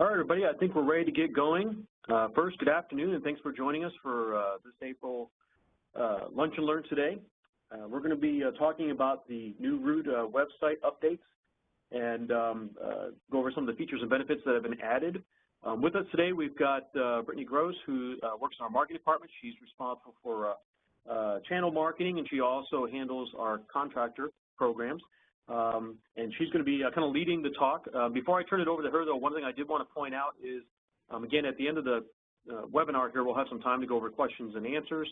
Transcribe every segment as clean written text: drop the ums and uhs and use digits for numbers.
All right, everybody, I think we're ready to get going. First, good afternoon, and thanks for joining us for this April Lunch and Learn today. We're going to be talking about the new Ruud website updates and go over some of the features and benefits that have been added. With us today, we've got Brittany Gross, who works in our marketing department. She's responsible for channel marketing, and she also handles our contractor programs. And she's going to be kind of leading the talk. Before I turn it over to her, though, one thing I did want to point out is, again, at the end of the webinar here, we'll have some time to go over questions and answers.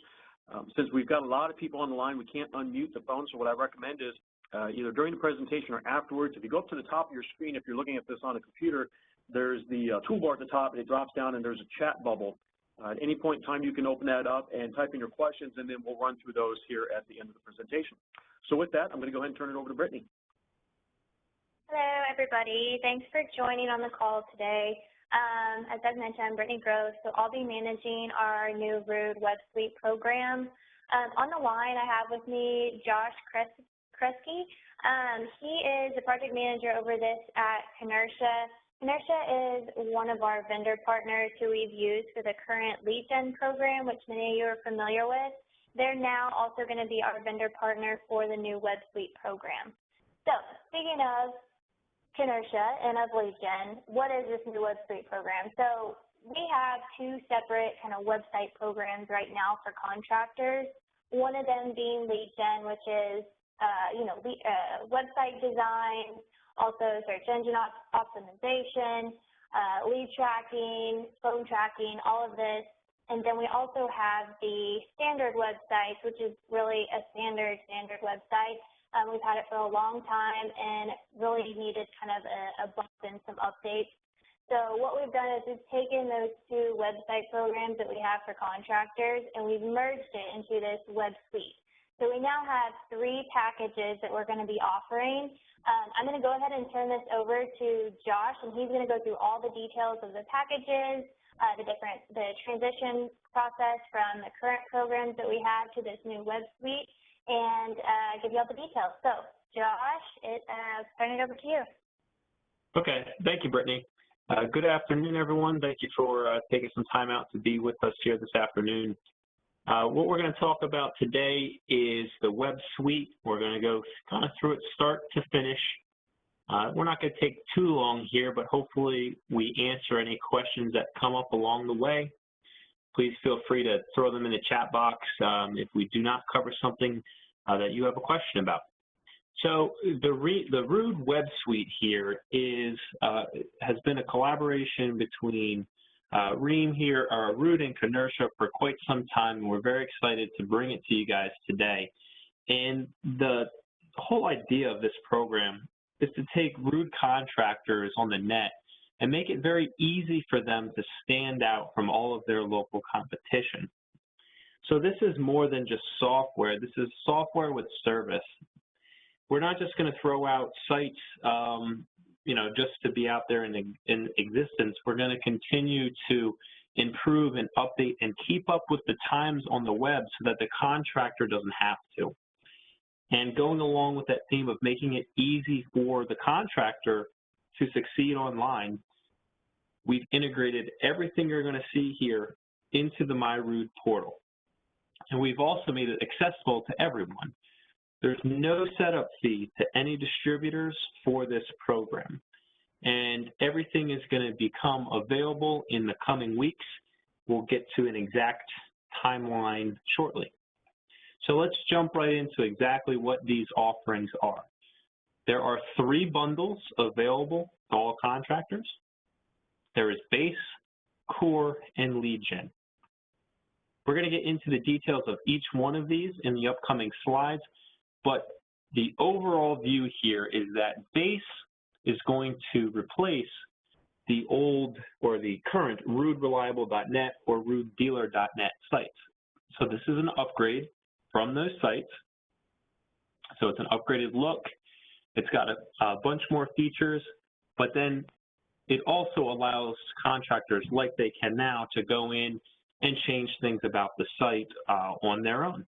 Since we've got a lot of people on the line, we can't unmute the phone, so what I recommend is either during the presentation or afterwards, if you go up to the top of your screen, if you're looking at this on a computer, there's the toolbar at the top, and it drops down, and there's a chat bubble. At any point in time, you can open that up and type in your questions, and then we'll run through those here at the end of the presentation. So with that, I'm going to go ahead and turn it over to Brittany. Hello, everybody. Thanks for joining on the call today. As Doug mentioned, I'm Brittany Gross, so I'll be managing our new Ruud Web Suite program. On the line, I have with me Josh Kresge. He is the project manager over this at Kenersha. Kenersha is one of our vendor partners who we've used for the current lead gen program, which many of you are familiar with. They're now also going to be our vendor partner for the new Web Suite program. So, speaking of Kenersha and of lead gen, what is this new Web Suite program? So we have two separate kind of website programs right now for contractors. One of them being lead gen, which is website design, also search engine optimization, lead tracking, phone tracking, all of this. And then we also have the standard websites, which is really a standard website. We've had it for a long time and really needed kind of a bump and some updates. So what we've done is we've taken those two website programs that we have for contractors and we've merged it into this Web Suite. So we now have three packages that we're going to be offering. I'm going to go ahead and turn this over to Josh, and he's going to go through all the details of the packages, the transition process from the current programs that we have to this new Web Suite, and give you all the details. So, Josh, turn it over to you. Okay, thank you, Brittany. Good afternoon, everyone. Thank you for taking some time out to be with us here this afternoon. What we're going to talk about today is the Web Suite. We're going to go kind of through it start to finish. We're not going to take too long here, but hopefully we answer any questions that come up along the way. Please feel free to throw them in the chat box if we do not cover something that you have a question about. So the Ruud Web Suite here has been a collaboration between Ruud and Kenersha for quite some time, and we're very excited to bring it to you guys today. And the whole idea of this program is to take Ruud contractors on the net and make it very easy for them to stand out from all of their local competition. So this is more than just software. This is software with service. We're not just going to throw out sites, just to be out there in existence. We're going to continue to improve and update and keep up with the times on the web so that the contractor doesn't have to. And going along with that theme of making it easy for the contractor to succeed online, we've integrated everything you're going to see here into the My Ruud portal. And we've also made it accessible to everyone. There's no setup fee to any distributors for this program. And everything is going to become available in the coming weeks. We'll get to an exact timeline shortly. So let's jump right into exactly what these offerings are. There are 3 bundles available to all contractors. There is Base, Core, and Lead Gen. We're going to get into the details of each one of these in the upcoming slides, but the overall view here is that Base is going to replace the old or the current RuudReliable.net or RuudDealer.net sites. So this is an upgrade from those sites. So it's an upgraded look. It's got a bunch more features, but then it also allows contractors like they can now to go in and change things about the site on their own.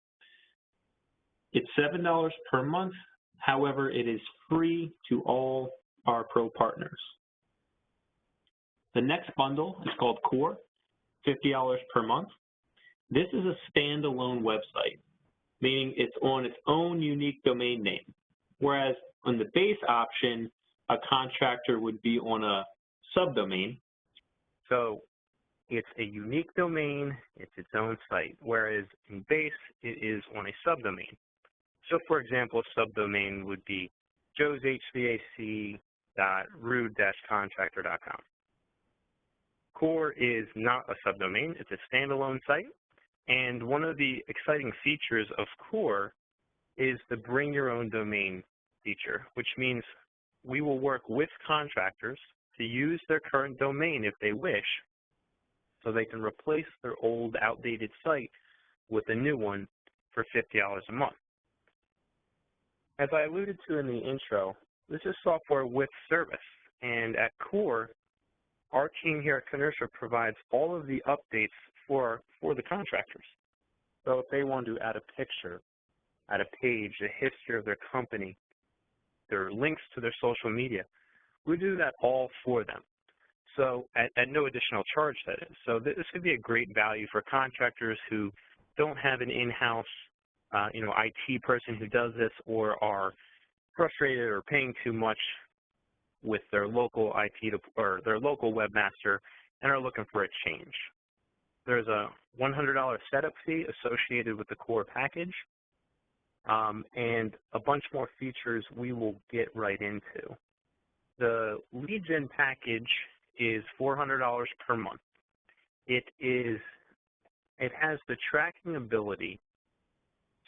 It's $7 per month. However, it is free to all our pro partners. The next bundle is called Core, $50 per month. This is a standalone website, meaning it's on its own unique domain name, whereas on the base option, a contractor would be on a subdomain. So it's a unique domain, it's its own site, whereas in base, it is on a subdomain. So for example, a subdomain would be joeshvac.ruud-contractor.com. Core is not a subdomain, it's a standalone site, and one of the exciting features of Core is the bring your own domain feature, which means we will work with contractors to use their current domain if they wish, so they can replace their old outdated site with a new one for $50 a month. As I alluded to in the intro, this is software with service, and at Core, our team here at Kenersha provides all of the updates for the contractors. So if they want to add a picture, add a page, a history of their company, their links to their social media, we do that all for them. So at no additional charge, that is. So this could be a great value for contractors who don't have an in-house IT person who does this, or are frustrated or paying too much with their local IT or their local webmaster and are looking for a change. There's a $100 setup fee associated with the Core package, and a bunch more features we will get right into. The lead gen package is $400 per month. It has the tracking ability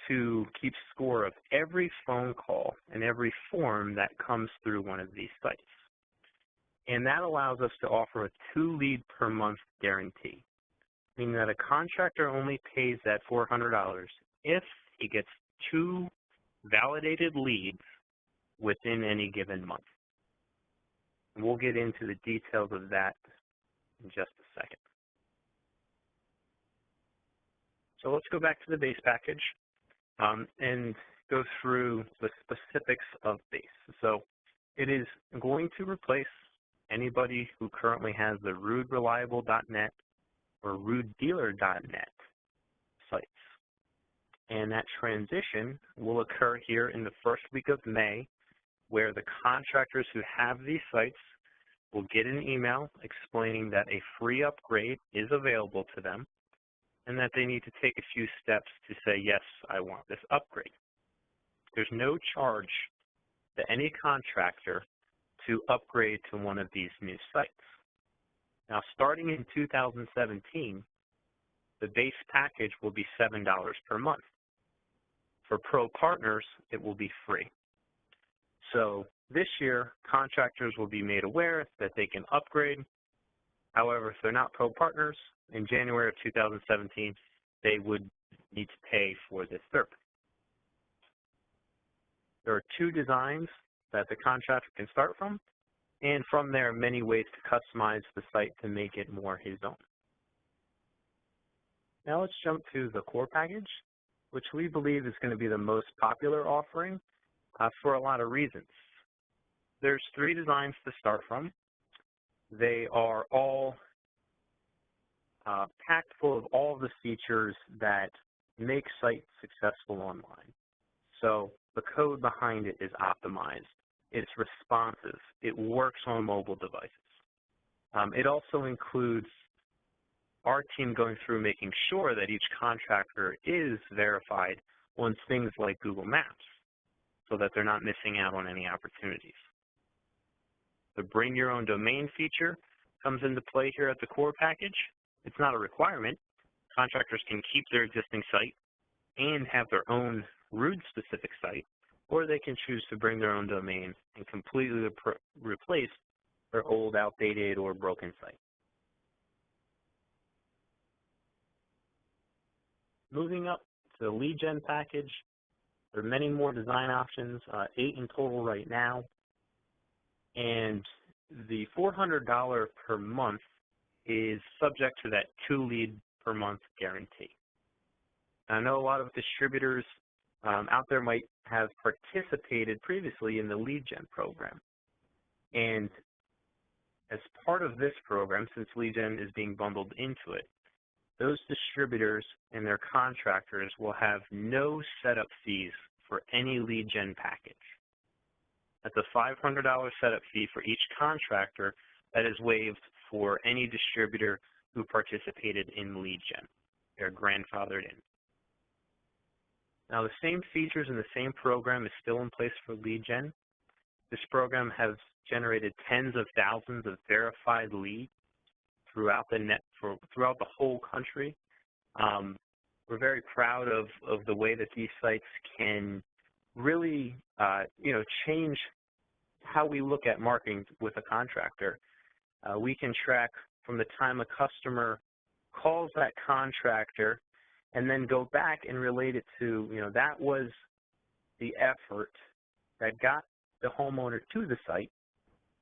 to keep score of every phone call and every form that comes through one of these sites. And that allows us to offer a 2 lead per month guarantee, meaning that a contractor only pays that $400 if he gets 2 validated leads within any given month. And we'll get into the details of that in just a second. So let's go back to the base package and go through the specifics of base. So it is going to replace anybody who currently has the RuudReliable.net or RuudDealer.net sites. And that transition will occur here in the first week of May, where the contractors who have these sites will get an email explaining that a free upgrade is available to them and that they need to take a few steps to say, yes, I want this upgrade. There's no charge to any contractor to upgrade to one of these new sites. Now, starting in 2017, the base package will be $7 per month. For Pro partners, it will be free. So this year, contractors will be made aware that they can upgrade. However, if they're not Pro partners, in January of 2017, they would need to pay for this service. There are 2 designs that the contractor can start from, and from there, many ways to customize the site to make it more his own. Now let's jump to the Core package, which we believe is going to be the most popular offering for a lot of reasons. There's 3 designs to start from. They are all packed full of all of the features that make sites successful online. So the code behind it is optimized. It's responsive. It works on mobile devices. It also includes our team going through making sure that each contractor is verified on things like Google Maps so that they're not missing out on any opportunities. The Bring Your Own Domain feature comes into play here at the Core package. It's not a requirement. Contractors can keep their existing site and have their own Ruud-specific site, or they can choose to bring their own domain and completely replace their old, outdated, or broken site. Moving up to the lead gen package, there are many more design options, 8 in total right now. And the $400 per month is subject to that 2 lead per month guarantee. I know a lot of distributors out there might have participated previously in the lead gen program. And as part of this program, since lead gen is being bundled into it, those distributors and their contractors will have no setup fees for any lead gen package. That's a $500 setup fee for each contractor that is waived for any distributor who participated in lead gen. They're grandfathered in. Now, the same features and the same program is still in place for lead gen. This program has generated tens of thousands of verified leads throughout the whole country. We're very proud of the way that these sites can really change how we look at marketing with a contractor. We can track from the time a customer calls that contractor and then go back and relate it to, that was the effort that got the homeowner to the site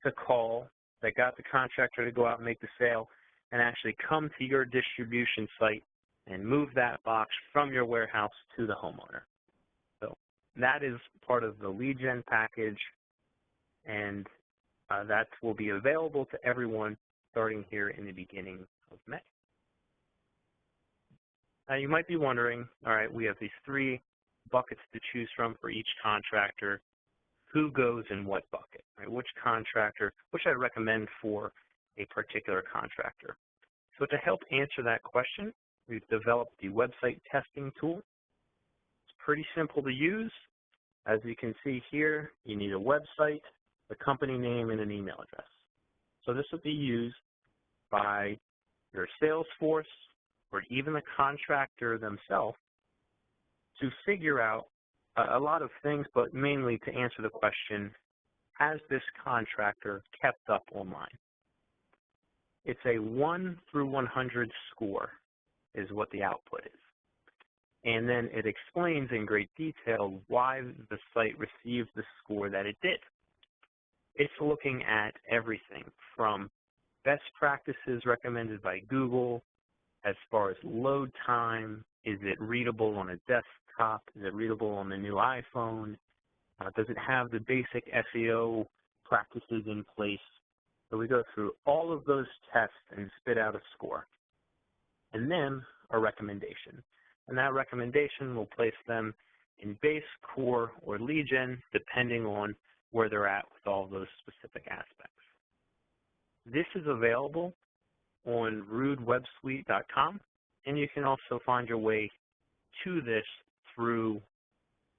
to call, that got the contractor to go out and make the sale and actually come to your distribution site and move that box from your warehouse to the homeowner. So that is part of the lead gen package, and that will be available to everyone starting here in the beginning of May. Now you might be wondering, all right, we have these 3 buckets to choose from for each contractor. Who goes in what bucket, right? Which contractor, which I recommend for a particular contractor. So to help answer that question, we've developed the website testing tool. It's pretty simple to use. As you can see here, you need a website, the company name, and an email address. So this will be used by your sales force or even the contractor themselves to figure out a lot of things, but mainly to answer the question, has this contractor kept up online? It's a 1 through 100 score is what the output is. And then it explains in great detail why the site received the score that it did. It's looking at everything from best practices recommended by Google, as far as load time, is it readable on a desktop, is it readable on the new iPhone, does it have the basic SEO practices in place? So we go through all of those tests and spit out a score. And then a recommendation. And that recommendation will place them in base, core, or lead gen, depending on where they're at with all those specific aspects. This is available on RuudWebSuite.com, and you can also find your way to this through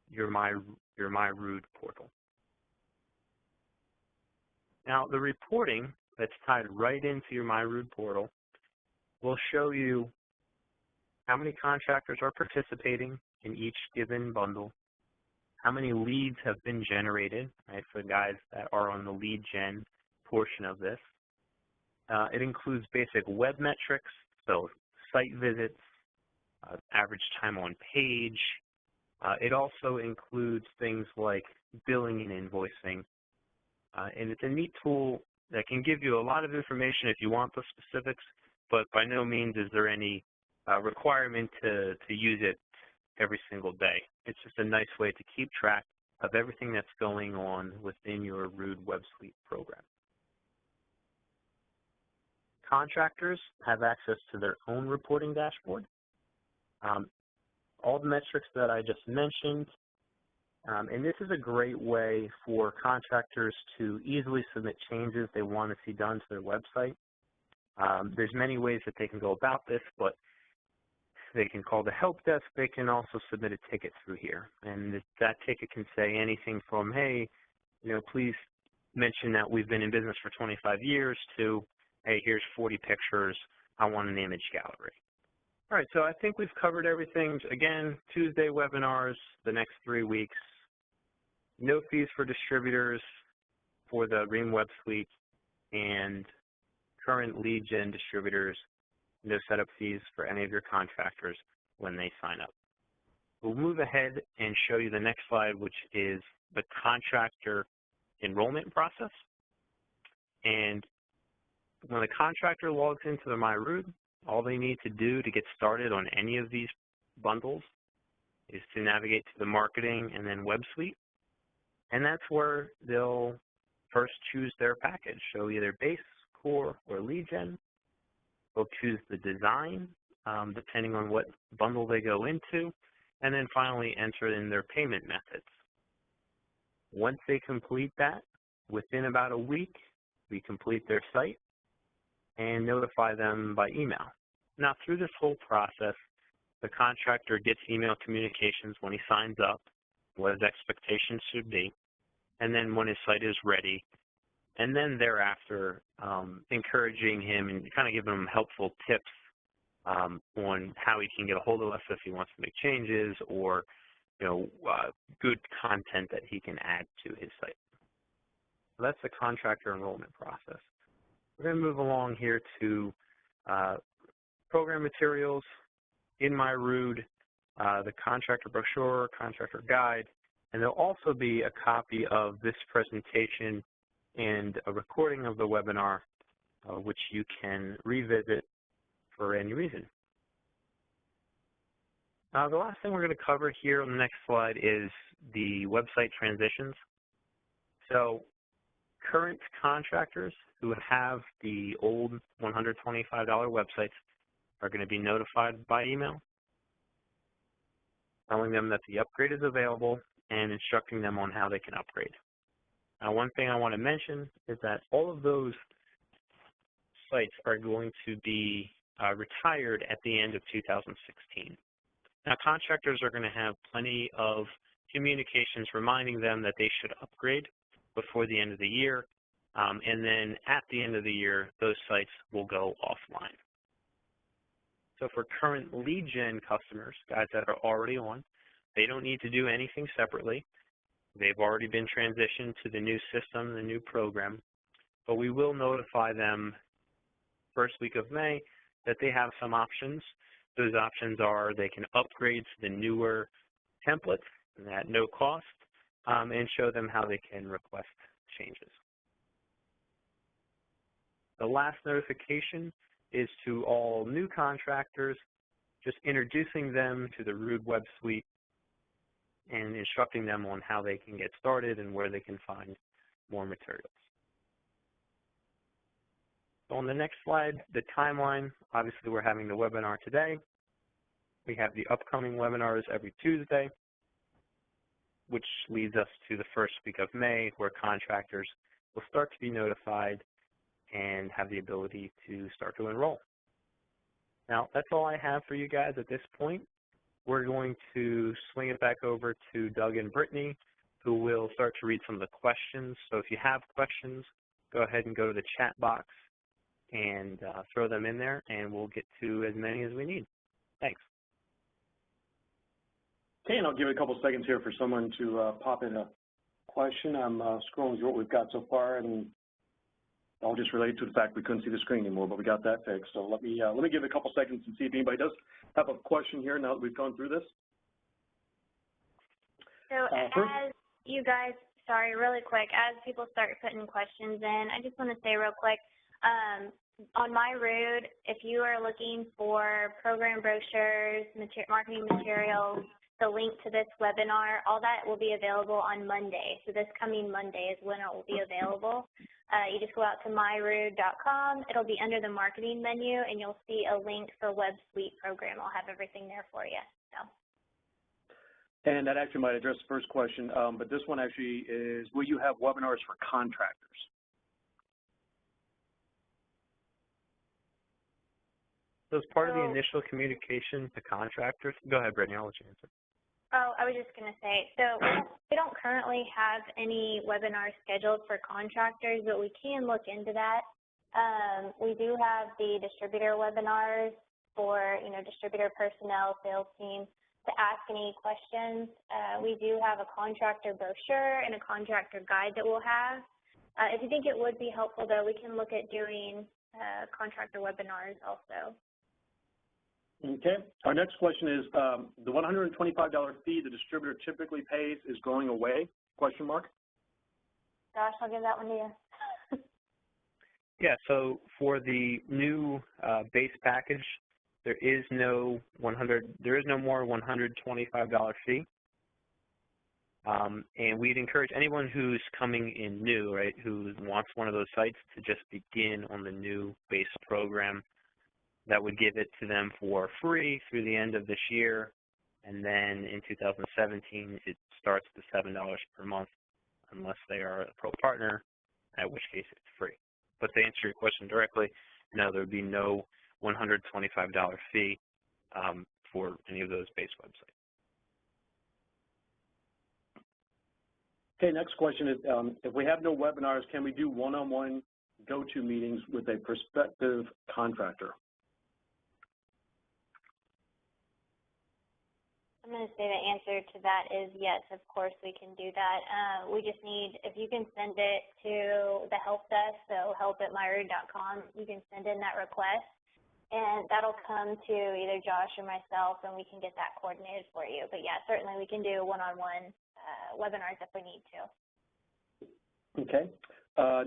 your My Ruud portal. Now, the reporting that's tied right into your My Ruud portal will show you how many contractors are participating in each given bundle, how many leads have been generated, right, for the guys that are on the lead gen portion of this. It includes basic web metrics, so site visits, average time on page. It also includes things like billing and invoicing. And it's a neat tool that can give you a lot of information if you want the specifics, but by no means is there any requirement to use it every single day. It's just a nice way to keep track of everything that's going on within your Ruud WebSuite program. Contractors have access to their own reporting dashboard. All the metrics that I just mentioned, and this is a great way for contractors to easily submit changes they want to see done to their website. There's many ways that they can go about this, but they can call the help desk. They can also submit a ticket through here, and that ticket can say anything from, hey, please mention that we've been in business for 25 years to, hey, here's 40 pictures, I want an image gallery. All right, so I think we've covered everything. Again, Tuesday webinars, the next 3 weeks. No fees for distributors for the Ream WebSuite, and current lead gen distributors, no setup fees for any of your contractors when they sign up. We'll move ahead and show you the next slide, which is the contractor enrollment process. And when a contractor logs into the My Ruud, all they need to do to get started on any of these bundles is to navigate to the marketing and then WebSuite. And that's where they'll first choose their package, so either base, core, or lead gen. They'll choose the design, depending on what bundle they go into, and then finally enter in their payment methods. Once they complete that, within about a week, we complete their site and notify them by email. Now, through this whole process, the contractor gets email communications when he signs up, what his expectations should be, and then when his site is ready, and then thereafter encouraging him and kind of giving him helpful tips on how he can get a hold of us if he wants to make changes, or good content that he can add to his site. So that's the contractor enrollment process. We're going to move along here to program materials. In my Ruud, the contractor brochure, contractor guide, and there'll also be a copy of this presentation and a recording of the webinar, which you can revisit for any reason. The last thing we're going to cover here on the next slide is the website transitions. So current contractors who have the old $125 websites are going to be notified by email, telling them that the upgrade is available and instructing them on how they can upgrade. Now, one thing I want to mention is that all of those sites are going to be retired at the end of 2016. Now, contractors are going to have plenty of communications reminding them that they should upgrade before the end of the year, and then at the end of the year, those sites will go offline. So for current lead gen customers, guys that are already on, they don't need to do anything separately. They've already been transitioned to the new system, the new program, but we will notify them first week of May that they have some options. Those options are they can upgrade to the newer templates at no cost, and show them how they can request changes. The last notification is to all new contractors, just introducing them to the Ruud web suite and instructing them on how they can get started and where they can find more materials. So on the next slide, the timeline, obviously we're having the webinar today. We have the upcoming webinars every Tuesday, which leads us to the first week of May, where contractors will start to be notified and have the ability to start to enroll. Now, that's all I have for you guys at this point. We're going to swing it back over to Doug and Brittany, who will start to read some of the questions. So if you have questions, go ahead and go to the chat box and throw them in there, and we'll get to as many as we need. Thanks. Okay, and I'll give it a couple seconds here for someone to pop in a question. I'm scrolling through what we've got so far, and I'll just relate to the fact we couldn't see the screen anymore, but we got that fixed. So let me give it a couple seconds and see if anybody does have a question here now that we've gone through this. So as you guys, sorry, really quick, as people start putting questions in, I just want to say real quick, on my Ruud, if you are looking for program brochures, marketing materials, the link to this webinar, all that will be available on Monday. So this coming Monday is when it will be available. You just go out to myruud.com. It'll be under the marketing menu, and you'll see a link for Websuite program. I'll have everything there for you. So. And that actually might address the first question, but this one actually is, will you have webinars for contractors? So as part of the initial communication to contractors, go ahead, Brittany, I'll let you answer. Oh, I was just going to say, so we don't currently have any webinars scheduled for contractors, but we can look into that. We do have the distributor webinars for, distributor personnel, sales team to ask any questions. We do have a contractor brochure and a contractor guide that we'll have. If you think it would be helpful, though, we can look at doing contractor webinars also. Okay. Our next question is, the $125 fee the distributor typically pays is going away, question mark? Josh, I'll give that one to you. Yeah, so for the new base package, there is no more $125 fee. And we'd encourage anyone who's coming in new, right, who wants one of those sites to just begin on the new base program. That would give it to them for free through the end of this year. And then in 2017, it starts at $7 per month unless they are a pro partner, at which case it's free. But to answer your question directly, no, there would be no $125 fee for any of those base websites. Okay, next question is, if we have no webinars, can we do one-on-one go-to meetings with a prospective contractor? I'm going to say the answer to that is yes, of course we can do that. We just need, if you can send it to the help desk, so help@myruud.com, you can send in that request, and that'll come to either Josh or myself, and we can get that coordinated for you. But yeah, certainly we can do one-on-one webinars if we need to. Okay.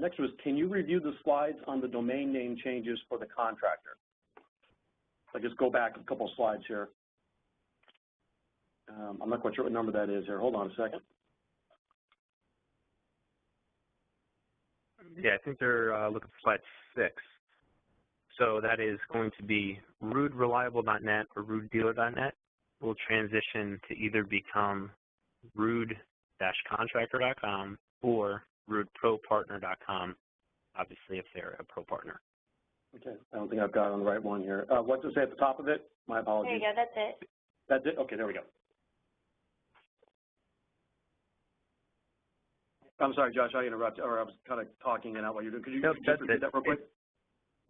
Next was, can you review the slides on the domain name changes for the contractor? I just go back a couple of slides here. I'm not quite sure what number that is here. Hold on a second. Yeah, I think they're looking for slide 6. So that is going to be RuudReliable.net or RuudDealer.net will transition to either become Ruud-contractor.com or RuudProPartner.com, obviously if they're a pro partner. Okay, I don't think I've got it on the right one here. What does it say at the top of it? My apologies. There you go, that's it. That's it? Okay, there we go. I'm sorry, Josh, I interrupted, or I was kind of talking in out while you're doing. Could you just repeat that real quick?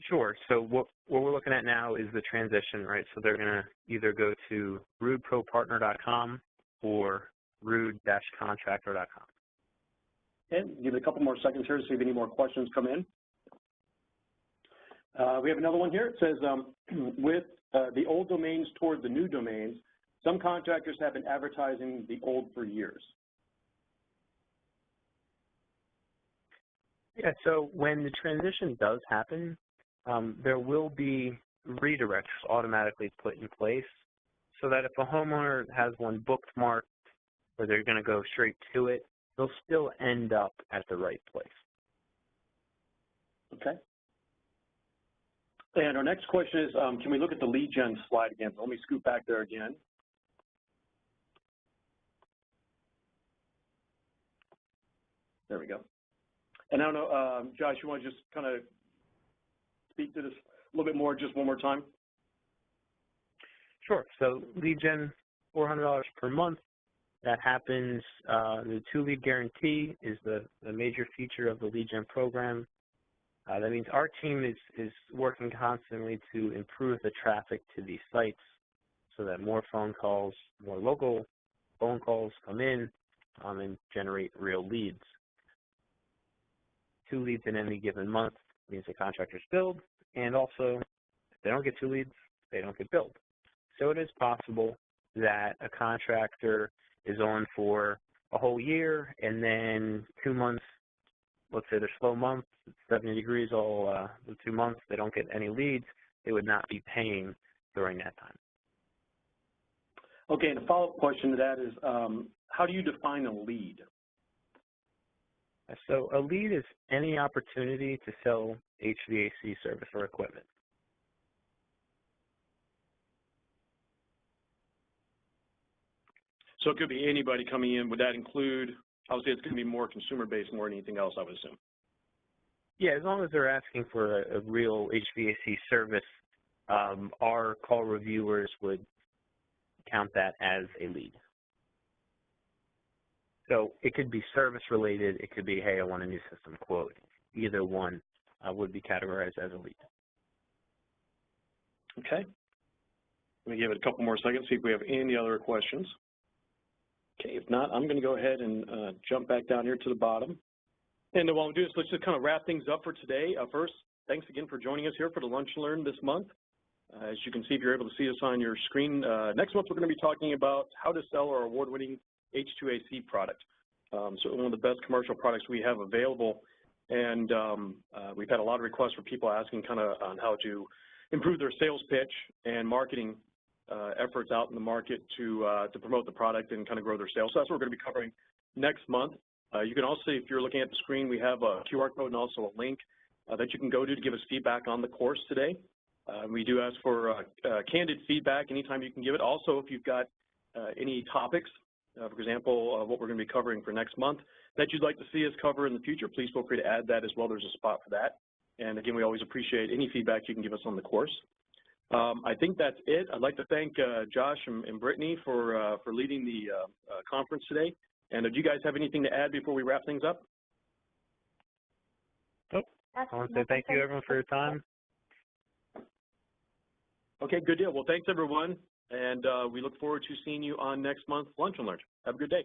Sure. So what we're looking at now is the transition, right? So they're going to either go to RuudProPartner.com or Ruud-contractor.com. Okay, give it a couple more seconds here to see if any more questions come in. We have another one here. It says, with the old domains toward the new domains, some contractors have been advertising the old for years. Yeah, so when the transition does happen, there will be redirects automatically put in place so that if a homeowner has one bookmarked or they're going to go straight to it, they'll still end up at the right place. Okay. And our next question is, can we look at the lead gen slide again? So let me scoot back there again. There we go. And I don't know, Josh, you want to just kind of speak to this a little bit more, just one more time? Sure. So lead gen, $400 per month. That happens. The 2-lead guarantee is the major feature of the lead gen program. That means our team is working constantly to improve the traffic to these sites so that more phone calls, more local phone calls come in and generate real leads. 2 leads in any given month means the contractor's billed, and also if they don't get 2 leads, they don't get billed. So it is possible that a contractor is on for a whole year, and then 2 months, let's say they're slow month, it's 70 degrees all the 2 months, they don't get any leads, they would not be paying during that time. Okay, and a follow-up question to that is, how do you define a lead? So a lead is any opportunity to sell HVAC service or equipment. So it could be anybody coming in. Would that include, obviously it's going to be more consumer-based more than anything else, I would assume. Yeah, as long as they're asking for a real HVAC service, our call reviewers would count that as a lead. So it could be service-related. It could be, hey, I want a new system quote. Either one would be categorized as a lead. Okay. Let me give it a couple more seconds, see if we have any other questions. Okay, if not, I'm going to go ahead and jump back down here to the bottom. And while we do this, let's just kind of wrap things up for today. First, thanks again for joining us here for the Lunch and Learn this month. As you can see, if you're able to see us on your screen, next month we're going to be talking about how to sell our award-winning H2AC product. So one of the best commercial products we have available, and we've had a lot of requests for people asking kind of on how to improve their sales pitch and marketing efforts out in the market to promote the product and kind of grow their sales. So that's what we're going to be covering next month. You can also, if you're looking at the screen, we have a QR code and also a link that you can go to give us feedback on the course today. We do ask for candid feedback anytime you can give it. Also, if you've got any topics, for example, what we're going to be covering for next month that you'd like to see us cover in the future, please feel free to add that as well. There's a spot for that. And again, we always appreciate any feedback you can give us on the course. I think that's it. I'd like to thank Josh and Brittany for leading the conference today. And do you guys have anything to add before we wrap things up? Nope. I want to say thank you, everyone, for your time. Okay, good deal. Well, thanks, everyone. And we look forward to seeing you on next month's Lunch and Learn. Have a good day.